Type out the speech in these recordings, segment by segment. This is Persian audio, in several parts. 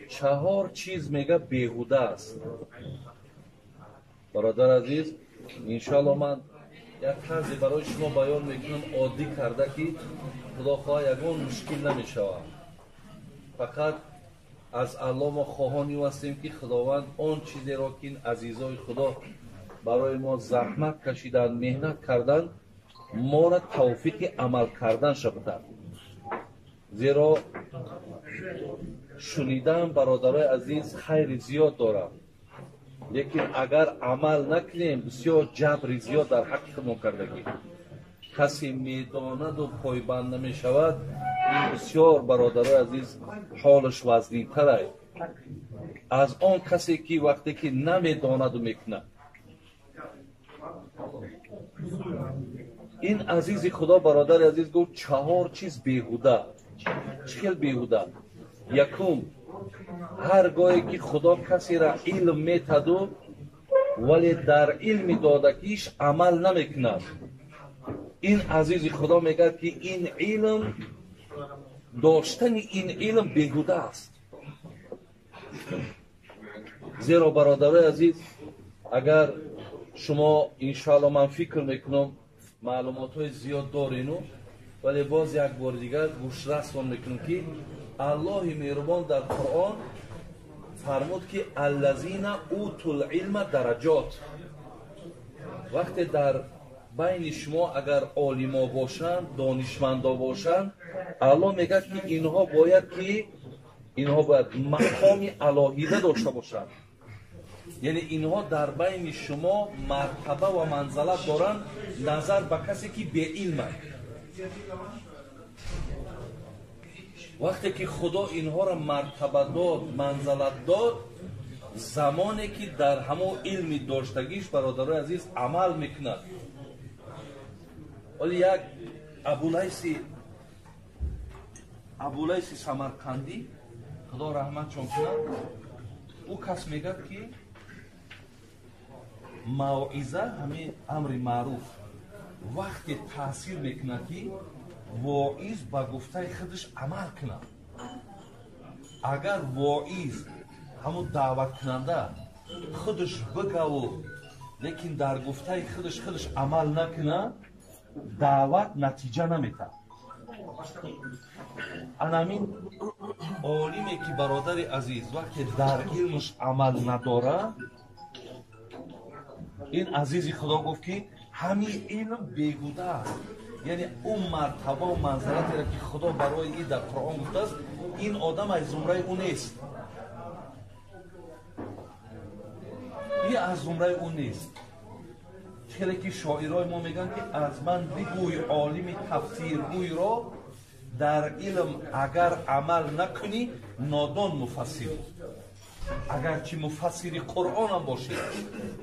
چهار چیز میگه بیهوده است. برادر عزیز، انشالله من یک طرزی برای شما بیان میکنم عادی کرده که خدا خواه یگان مشکل نمیشود. فقط از الله ما خواهانی هستیم که خداوند آن چیزی را که این عزیزای خدا برای ما زحمت کشیدن، مهنت کردن، ما را توفیق عمل کردن شد. زیرا شنیدن برادرای عزیز خیر زیاد دارد، لیکن اگر عمل نکنیم بسیار جبر زیاد در حق ما کردگی. کسی میداند و پایبند نمی شود، این بسیار برادرای عزیز حالش وزنی تره از آن کسی که وقتی که نمیداند و میکنه. این عزیز خدا برادر عزیز گفت چهار چیز بیهوده. چه بیهوده؟ یکم، هرگاهی که خدا کسی را علم میتد ولی در علم دادگیش عمل نمیکند، این عزیز خدا میگه که این علم، داشتن این علم بیهوده است. زیرا برادرای عزیز اگر شما انشاءالله من فکر میکنم معلومات های زیاد دارینو، ولی باز یک بار دیگر گوشرس میکنم که الله مهربان در قرآن فرمود که الذین اوتوا العلم درجات. وقتی در بین شما اگر عالما باشند، دانشمندا باشند، الله میگه که اینها باید مقام الهیده داشته باشند. یعنی اینها در بین شما مرتبه و منزلت دارند نظر به کسی که به علم. وقتی که خدا اینها را مرتبه داد، منزلت داد، زمانی که در همون علمی داشتگیش برادرای عزیز عمل میکند. ولی یک ابولیس سمرقندی خدا رحمت چون کند، او کس میگه که موعظه همین امر معروف وقتی تاثیر میکنه که واعظ با گفته خودش عمل کنه. اگر واعظ همون دعوت کننده خودش بگه و لیکن در گفته خودش عمل نکنه، دعوت نتیجه نمیده. انامین عالمی که برادر عزیز وقتی در علمش عمل نداره، این عزیزی خدا گفت که همین علم بیهوده است. یعنی اون مرتبه و منزلتی را که خدا برای این در قرآن گفته است، این آدم از زمره اون نیست. این از زمره اون نیست. چرا که شاعرای ما میگن که از من بگوی عالم تفسیرگوی را، در علم اگر عمل نکنی نادان مفسر. اگرچه مفسری قرآن هم باشی،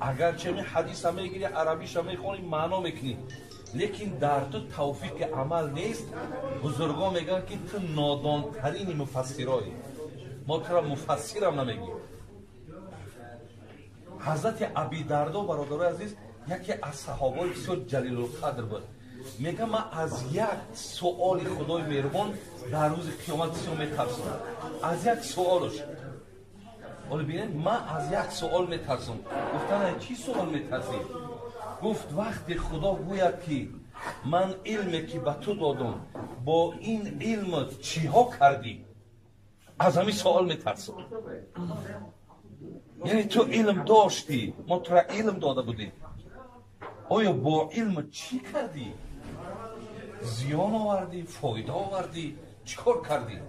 اگرچه حدیث هم میگیری، عربیش هم میخونی، معنا میکنی، لیکن در تو توفیق عمل نیست، بزرگان میگن که تو نادان ترین مفسرایی. ما تو را مفسر هم نمیگیم. حضرت ابی دردا برادرای عزیز یکی از صحابای بسیار جلیل القدر بود. میگه من از یک سوال خدای مهربان در روز قیامت بسیار میترسم. از یک سوالش. ولی ببینید من از یک سوال میترسم. گفتن چی سوال میترسی؟ گفت وقتی خدا گوید که من علمی که به تو دادم با این علم چی ها کردی، از همین سوال میترسم. یعنی تو علم داشتی، ما تو را علم داده بودیم، آیا با علم چی کردی؟ زیان آوردی؟ فایده آوردی؟ چیکار کردی؟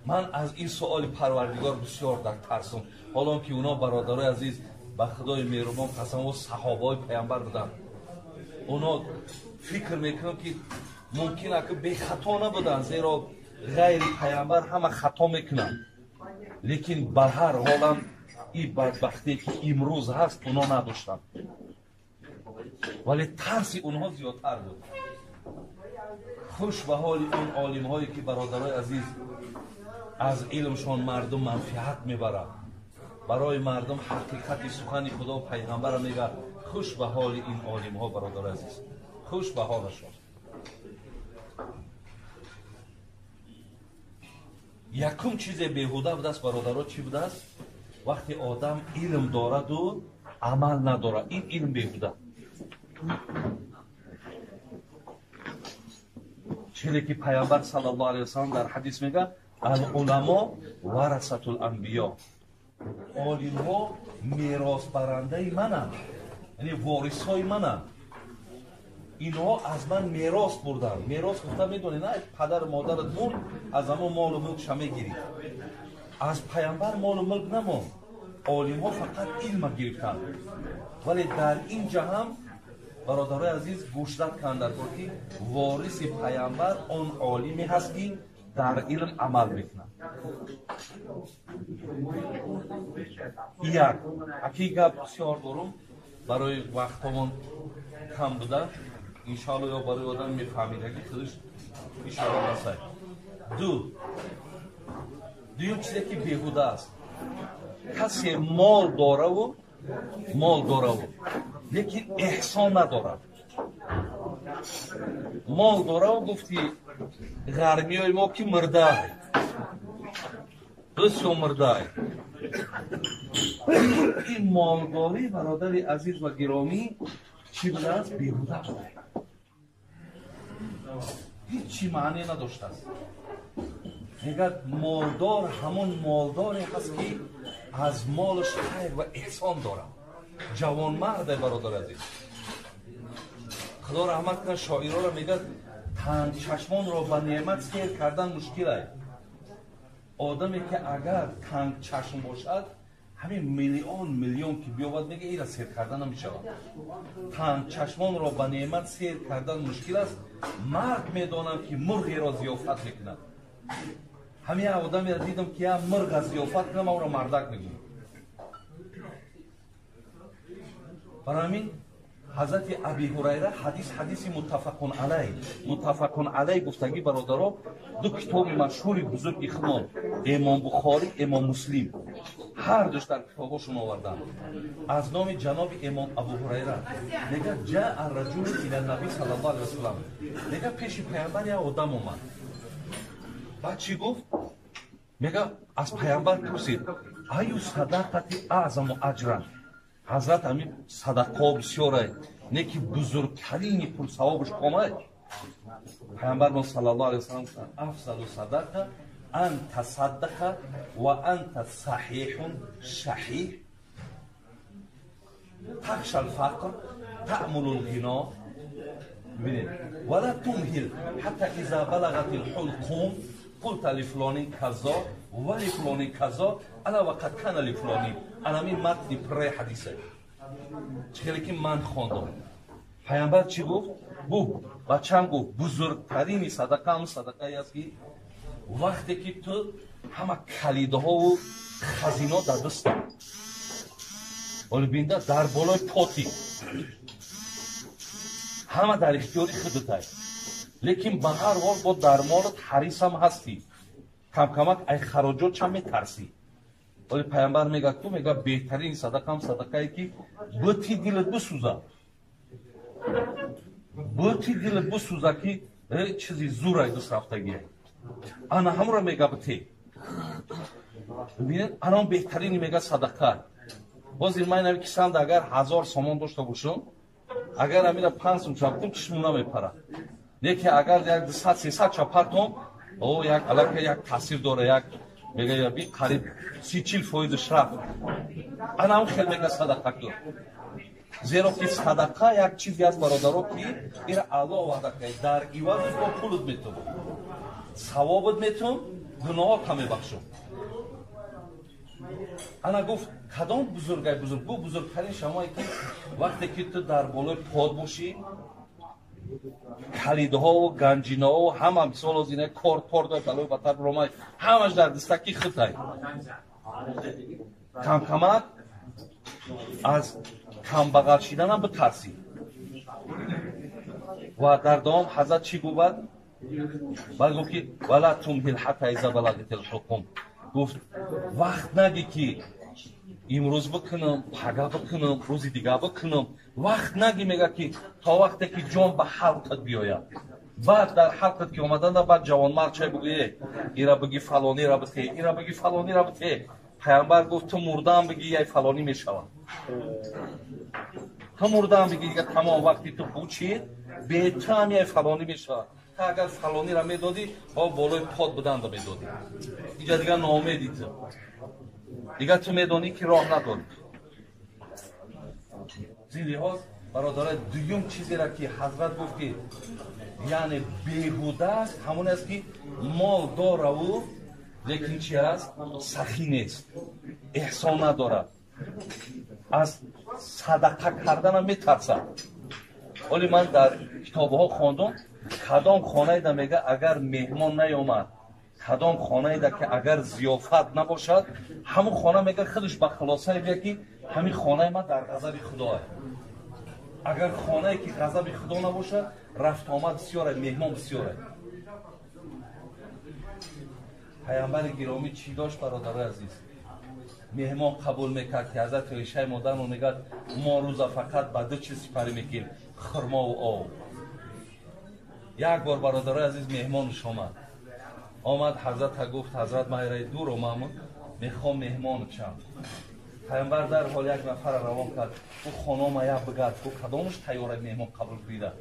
من از این سوال پروردگار بسیار در ترسم. حالا که اونا برادرای عزیز به خدای مهربان قسم و صحابای پیامبر بودن، اونا فکر میکنن که ممکنه که بی خطا نبودن، زیرا غیر پیامبر همه خطا میکنن، لیکن به هر حال این بدبختی که امروز هست اونا نداشتن، ولی ترس اونها زیادتر بود. خوش به حال اون عالم هایی که برادرای عزیز از علمشان مردم منفعت میبرند، برای مردم حقیقت سخن خدا و پیغمبر میگه. خوش به حال این عالم ها برادرای عزیز، خوش به حالشان. якум чизе беҳуда будааст бародаро, чӣ будааст? Вақте одам илм дораду амал надорад, ин илм беҳуда. чиле ки пайғамбар саллаллоҳу алайҳи васалам дар ҳадис мега ал-уламо варасатул анбиё, олимҳо меросбарандаи мананд, яъне ворисҳои мананд. инҳо аз ман мерос бурданд. мерос гуфта медонед, на падар модарат мурд, аз ҳамон молу мулкша мегирӣ. аз пайғамбар молу мулк намонд. олимҳо фақат илма гирифтанд. вале дар ин ҷаҳам бародарои азиз гӯшдат карданд ки вориси пайғамбар он олиме ҳаст ки дар илм амал мекунад. як аки гап бисёр дорум, барои вақтҳомон кам буда, иншоалло ё барои одам мефаҳмидаги худаш ишора насай. дуюм чизе ки беҳуда аст, касе мол дораву лекин эҳсон надорад. мол дораву гуфти ғармиёи мо ки мирдай, бисёр мирдай. ин молдорӣ, бародари азиз ва гиромӣ, чӣ будааст? беҳуда буда. ҳичи маъне надоштааст. мегӯяд молдор ҳамон молдоре ҳаст ки аз молаш хайр ва эҳсон дорад. ҷавонмарде бародари азиз. худо раҳмат кунад, шоироро мегӯяд тангчашмонро ба неъмат сер кардан мушкил аст. одаме ки агар тангчашм бошад, ҳамин миллион ки биёбад, мега ира сер кардан намешавад. тангчашмонро ба неъмат сер кардан мушкил аст. мард медонам ки мурғеро зиёфат мекунад. ҳамин як одамеро дидам ки як мурға зиёфат кунам, онро мардак мегӯям. барои ҳамин ҳазрати аби ҳурайра ҳадиси муттафақун алай гуфтаги бародаро, ду китоби машҳури бузурги хумон, имом бухорӣ, имом муслим, ҳар душ дар китобошон оварданд. аз номи ҷаноби имом абу ҳурайра мега ҷаъа раҷулун ила наби саллаллоҳу алайҳи васалам, мега пеши пайғамбар як одам омад. баъд чӣ гуфт? мега аз пайғамбар пурсид, аю садақати аъзаму аҷран, ҳазрат ҳамин садақо бисёрай, не ки бузургтарини пурсавобаш комад. пайғамбар мо саллаллоҳу алайҳи васалам гуфтанд, афзалу садақа ан тасаддақа ва анта саҳиҳун шаҳиҳ тахшал фақр таъмулул ғино. бибинед, вала тумҳил ҳатта иза балағатил ҳулқум қулта лифлонин казо ва лифлонин казо ала ва қад кана лифлонин. аламин матни пурраи ҳадиса чхеле ки ман хондам. пайғамбар чӣ гуфт? гуфт бачам гуфт бузургтарини садақа ҳам садақае аст ки вақте ки ту ҳама калидаҳову хазино дар дастам, олибинда дар болои поти, ҳама дар ихтиёри худатай, лекин ба ҳар ҳол бо дар молат ҳарисам ҳастӣ, камкамак ай хароҷотчам метарсӣ. оли пайғамбар мега ку мега беҳтарини садақам садақае ки бӯти дилат бисӯзад, бӯти дилат бисӯзад ки чизи зурай дуст рафтагия. ана ҳамро мега бите. бибинед, анон беҳтарини мега садақа. бозир ман нави кисанд агар 1000 сомон дошта бошам, агар амира 5 сум чаптам чишмон намепарад. неки агар 200-300 чапартам, о як алака як таъсир дора, як мега яби қариб 30-40% шрафт. анам хел мега садақа куд. зеро ки садақа як чизе аст бародаро ки ира Аллоҳ ваъда кард, дар иваз бо пулут метум, савобот метум, гуноҳотам мебахшум. ана гуфт кадом бузургай бузург? гуфт бузургтарин шамое ки вақте ки ту дар болои под бошӣ, калидҳову ганҷинаҳо ҳама мисол аз ина кортдой балои батар ромай ҳамаш дар дистаки хитай. камкамак аз камбағал шиданам битарсӣ. ва дар давом ҳазрат чӣ гӯбад? баъд гуфт ки вала тумҳил ҳатта иза балағатил ҳулқум. гуфт вақт нагӣ ки имрӯз бикунам, пага бикунам, рӯзи дигар бикунам. вақт нагӣ мега ки то вақте ки ҷон ба ҳалқат биёяд. بعد در حلقت که اومدن بعد جوانمرد چای بگویه ایرا بگی فلانی رابطه ایرا بگی فلانی رابطه پیامبر گفت تو مردم بگی یای فلانی میشود تو مردم بگی دیگه تمام وقتی تو بوچی به تو هم یای فلانی میشود تا اگر فلانی را میدادی با بالای پاد بودن را میدادی اینجا دیگه ناامیدی تو دیگه تو میدانی که راه نداری زین لحاظ برادر دویم چیزی را که حضرت گفت که یعنی بیهوده است همون است که مال داره و لیکن چی است سخی نیست احسان نداره از صدقه کردن هم میترسد ولی من در کتابها خواندم کدام خانه دا میگه اگر مهمان نیامد کدام خانه دا که اگر ضیافت نباشد همون خانه میگه خودش به خلاصه میگه که همین خانه ما در غضب خدا است اگر خانه که غضب خدا نباشه رفت آمد بسیاره مهمان بسیاره پیامبر گرامی چی داشت برادر عزیز مهمان قبول میکرد که حضرت عایشه مادر میگه ما روزا فقط به دو چیز سپری میکنیم خرما و آب یک بار برادر عزیز مهمانش آمد حضرت گفت حضرت من دور آمد میخوام مهمان چم پیامبر در حال یک نفر روان کرد او خانم یک بگرد او کدامش تیاره مهمان قبول بیده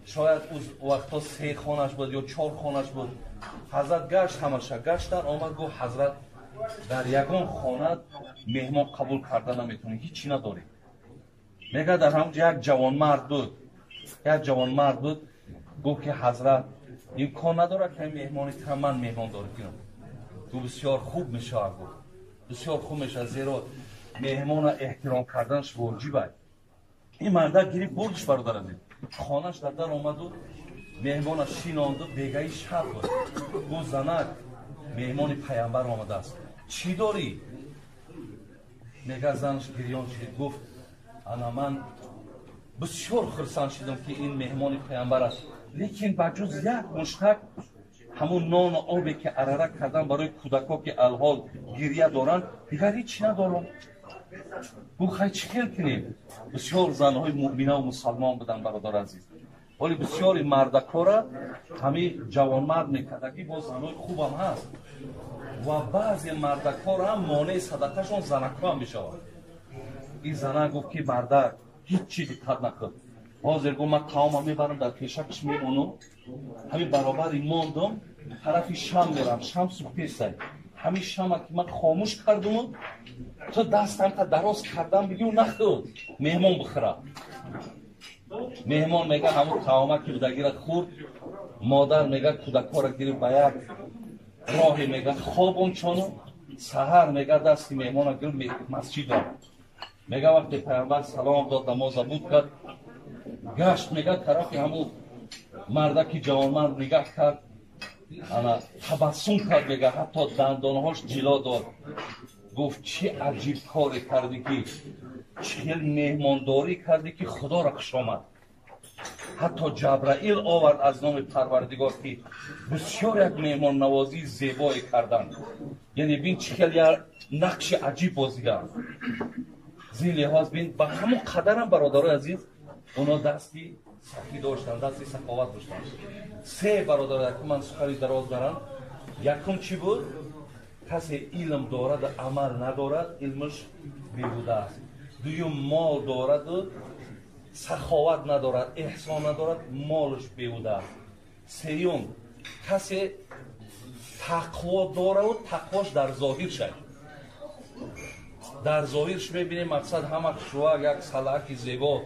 شاید او وقتا 3 خانش بود یا 4 خانش بود حضرت گشت همشه گشتن آمد گفت حضرت در یگان خانه مهمان قبول کردن نمیتونی هیچی نداری میگه در همونجا یک جوان مرد بود گفت که حضرت امکان نداره که مهمانی تا من مهمان داری کنم تو بسیار خوب میشه گفت بسیار خوب میشه زیرا مهمان احترام کردنش واجبه این مرده گیری بردش برادر عزیز خانهش در آمد و مهمانش شیناند و دیگه شب بود گفت زنک مهمان پیامبر آمده است چی داری؟ میگه زنش گریان شد گفت انا من بسیار خرسند شدم که این مهمان پیامبر است لیکن بجز یک مشتک همون نان و آبی که عراره کردن برای کودکا که الحال گریه دارن دیگر هیچ ندارم گفت خیلی چی خیل کنیم بسیار زنهای مؤمنه و مسلمان بودن برادر عزیز ولی بسیاری مردکا را همین جوانمرد میکردگی با زنهای خوب هم هست و بعضی مردکا را هم مانع صدقهشون زنکا هم میشود این زنه گفت که مردک هیچ چی دقت نکرد حاضر گفت من تمام میبرم در پیشکش میمونم همین برابر ماندم طرف شم میرم شم سوپیسته همین شم که من خاموش کردم تو دستم تا دراز کردم بگی و نخود مهمان بخوره مهمان میگه همون تمام که بودگی را خورد مادر میگه کودکا را گیری به یک راهی میگه خوابون چونو سحر میگه دستی مهمان را گیری مسجد را میگه وقتی پیامبر سلام داد نماز بود کرد گشت میگه طرف همون مردکی جوانمرد نگاه کرد انا تبسم کرد میگه حتی دندانهاش جلا داد گفت چه عجیب کاری کردی که چه مهمانداری کردی که خدا را خوش آمد حتی جبرائیل آورد از نام پروردگار که بسیار یک مهمان نوازی زیبایی کردن یعنی بین چه نقش عجیب بازی کرد زین لحاظ بین به همون قدر هم برادر عزیز اونا دستی سخی داشتن دستی سخاوت داشتن 3 برادر که من سخری دراز دارم یکم چی بود کسی علم دارد عمل ندارد علمش بیهوده است دویم مال دارد و سخاوت ندارد احسان ندارد مالش بیهوده است سیوم کسی تقوا داره و تقواش در ظاهر شد در ظاهرش میبینیم مقصد همه خشروع یک سلعک زیبا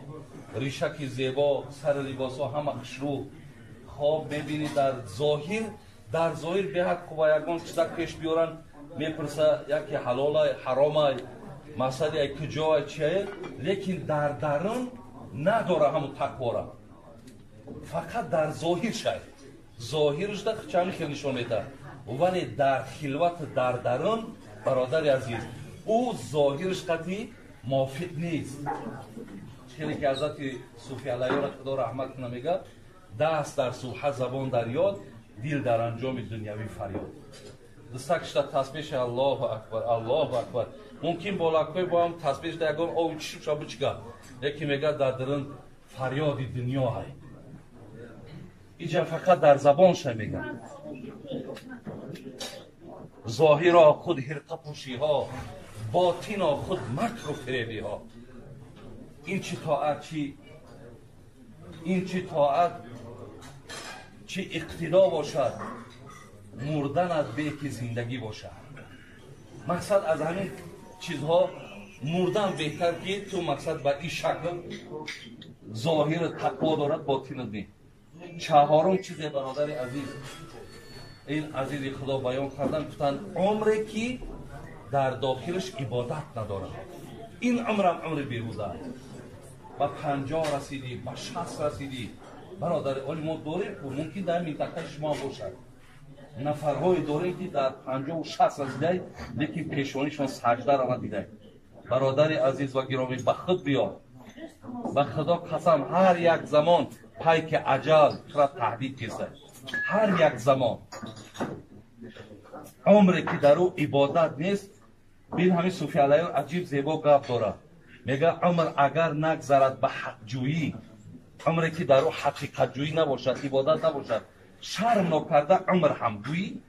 ریشک زیبا سر لباس ها همه خشرو خواب میبینی در ظاهر به حق خوبا یکان چیزک پیش بیارن میپرسه یکی حلال حرام مقصد یک کجا چیه لیکن در درون نداره همون تقوا را فقط در ظاهر شد ظاهرش در چند خیلی نشون میده ولی در خلوت در درون برادر عزیز او ظاهرش قطعی موافق نیست خیلی که حضرت صوفی علیه را خدا رحمت کنه میگه دست در سوحه زبان در یاد دل در انجام دنیوی فریاد دستکش در تسبیح الله اکبر ممکن بالاکوی با هم تسبیح در یگان او چی شو بچگه یکی میگه در درون فریاد دنیا های اینجا فقط در زبانش میگن. ظاهرا خود حرقه پوشی ها، باطنا خود مکر و فریبی ها. این چی طاعت این چی طاعت چی اقتدا باشد، مردنت به که زندگی باشد. مقصد از همین چیزها مردن بهتر که تو مقصد به این شکل ظاهر تقوا دارد، باطنت نی. چهارم چیز برادر عزیز، این عزیز خدا بیان کردن، گفتن عمری که در داخلش عبادت ندارد، این عمرم عمر بیهوده. و 50 رسیدی، به 60 رسیدی برادر، ولی ما داریم که ممکن در منطقه شما باشد نفرهای داریم که در 50 و 60 رسیده، لیکن پیشانیشان سجده را ندیده. برادر عزیز و گرامی، به خود بیا، به خدا قسم هر یک زمان پیک اجل را تهدید کسه. هر یک زمان عمری که در او عبادت نیست. بین همین صوفی علیان عجیب زیبا گپ داره، میگه عمر اگر نگذرد به حق جویی، عمری که در او حقیقت جویی نباشد، عبادت نباشد، شرم نکرده عمر هم گویی.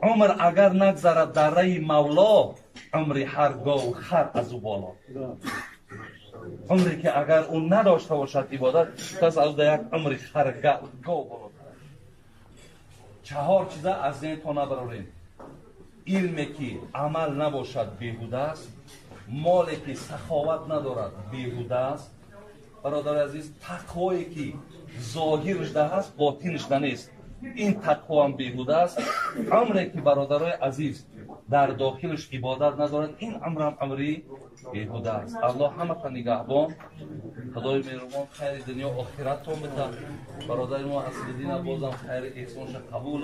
عمر اگر نگذرد در رای مولا، عمری هر گاو خر از او بالا. عمری که اگر اون نداشته باشد عبادت، کس از در یک عمری خر گاو بالا. 4 چیزا از ذهنتان نبراریم. علمی که عمل نباشد بیهوده است، مالی که سخاوت ندارد بیهوده است. برادر عزیز، تقوایی که ظاهرش ده است باطنش ده نیست، این تقوا هم بیهوده است. عمری که برادرای عزیز در داخلش عبادت ندارد، این عمر هم عمری بیهوده است. الله همه تا نگهبان، خدای مهربان خیر دنیا آخرت هم بده. برادر ما اصل‌الدین بازم خیر احسانش قبول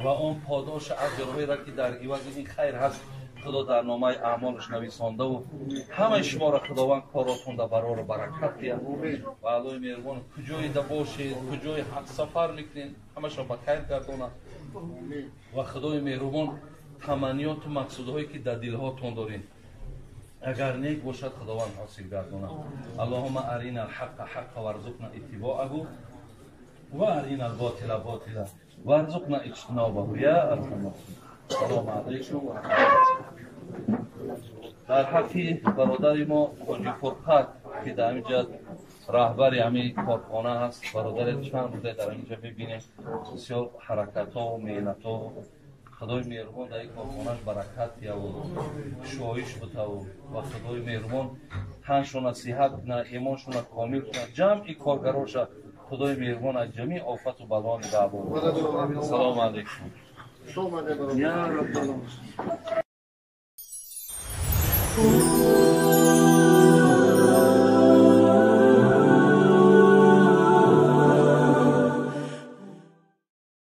و اون پاداش اجرهایی را که در عوض این خیر هست خدا در نامه اعمالش نویسانده و همه شما را خداوند کاراتون در برار برکت بیاره و الله مهربان کجای ده باشید، کجای حق سفر میکنین، همه شما با خیر گردونه و خدای مهربان تمنیات و مقصودهایی که در دلهاتون دارین اگر نیک باشد خداوند حاصل گردونه. اللهم ارنا الحق حقا وارزقنا اتباعه و ارنا الباطل باطلا وارزقنا اجتنابه یا ارحم الراحمین. سلام علیکم و رحمت الله. در حقی برادر ما حاجی فرقت که در اینجا رهبر همین کارخانه هست، برادر چند بوده در اینجا ببینیم بسیار حرکت ها و مهنت ها، خدای مهربان در این کارخانهش برکت یا و شایش بده و خدای مهربان تنشون صحت کنه، ایمانشون کامل کنه، جمعی کارگراش خدای مهربان از جمیع آفت و بلا نگهدار. سلام علیکم. یا رب العالمین.